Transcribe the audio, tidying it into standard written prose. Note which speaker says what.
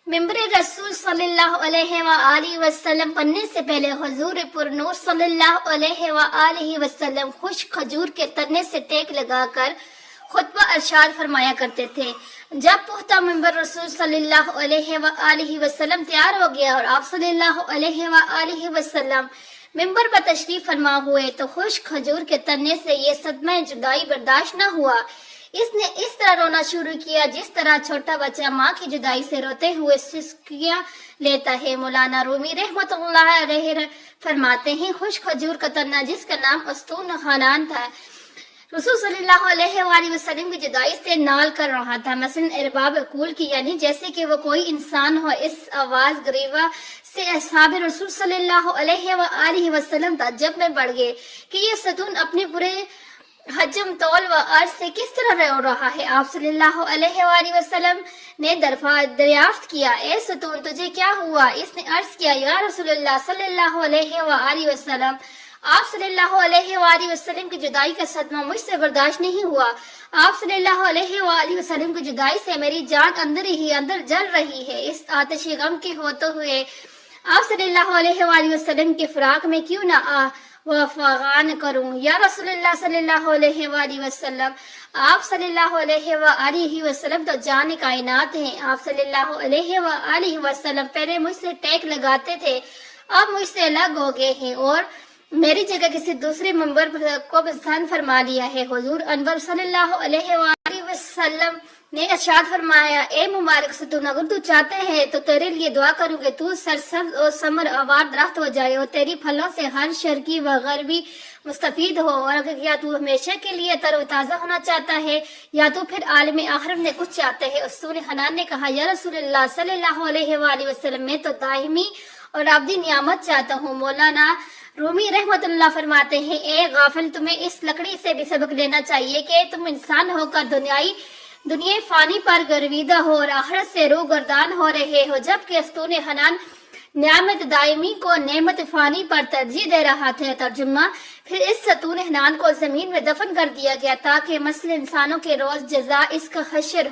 Speaker 1: ممبر رسول صلی اللہ علیہ وآلہ وسلم پڑھنے سے پہلے حضور پر نور صلی اللہ علیہ وآلہ وسلم خشک کھجور کے تنے سے ٹیک لگا کر خطبہ ارشاد فرمایا کرتے تھے۔ جب پختہ ممبر رسول صلی اللہ علیہ وآلہ وسلم تیار ہو گیا اور آپ صلی اللہ علیہ وآلہ وسلم ممبر پر تشریف فرما ہوئے تو خشک کھجور کے تنے سے یہ صدمہ جدائی برداشت نہ ہوا۔ اس نے اس طرح رونا شروع کیا جس طرح چھوٹا بچہ ماں کی جدائی سے روتے ہوئے سسکیاں لیتا ہے۔ مولانا رومی رحمۃ اللہ علیہ فرماتے ہیں، خشک کھجور کا تنا جس کا نام استون خانان تھا، رسول صلی اللہ علیہ وآلہ وسلم کی جدائی سے نال کر رہا تھا، مثلا ارباب عقول کی، یعنی جیسے کہ وہ کوئی انسان ہو۔ اس آواز گریوا سے اصحاب رسول صلی اللہ علیہ وآلہ وسلم تعجب میں بڑھ گئے کہ یہ ستون اپنے پورے حجم، طول و عرض سے کس طرح رو رہا ہے۔ آپ صلی اللہ علیہ وآلہ وسلم نے دریافت کیا، اے ستون تجھے کیا ہوا؟ اس نے عرض کیا، یا رسول اللہ صلی اللہ علیہ وآلہ وسلم، آپ صلی اللہ علیہ وآلہ وسلم کی جدائی کا صدمہ مجھ سے برداشت نہیں ہوا۔ آپ صلی اللہ علیہ وآلہ وسلم کی جدائی سے میری جان اندر ہی اندر جل رہی ہے۔ اس آتش غم کے ہوتے ہوئے آپ صلی اللہ علیہ وآلہ وسلم کے فراق میں کیوں نہ وفغان کروں؟ یا رسول اللہ صلی اللہ علیہ وآلہ وسلم، آپ صلی اللہ علیہ وآلہ وسلم تو جان کائنات ہیں۔ آپ صلی اللہ علیہ وآلہ وسلم پہلے مجھ سے ٹیک لگاتے تھے، اب مجھ سے الگ ہو گئے ہیں اور میری جگہ کسی دوسرے ممبر کو پسند فرما لیا ہے۔ حضور انور صلی اللہ علیہ وآلہ وسلم نے ارشاد فرمایا، اے مبارک ستون، اگر تو چاہتے ہیں تو تیرے لیے دعا کروں کہ تو سرسبز اور ثمر آوار درخت ہو جائے اور تیری پھلوں سے ہر شرقی و غربی مستفید ہو، اور اگر کیا تو ہمیشہ کے لیے تر و تازہ ہونا چاہتا ہے یا تو پھر عالم آخرت میں کچھ چاہتے ہے۔ استون حنان نے کہا، یا رسول اللہ صلی اللہ علیہ وآلہ وسلم، میں تو دائمی اور ابدی نعمت چاہتا ہوں۔ مولانا رومی رحمت اللہ فرماتے ہیں، اے غافل، تمہیں اس لکڑی سے بھی سبق لینا چاہیے کہ تم انسان ہو کر دنیا فانی پر گرویدہ ہو اور آخرت سے رو گردان ہو رہے ہو، جبکہ استون حنان نعمت دائمی کو نعمت فانی پر ترجیح دے رہا تھا۔ ترجمہ، پھر اس ستون حنان کو زمین میں دفن کر دیا گیا تاکہ مثل انسانوں کے روز جزا اس کا حشر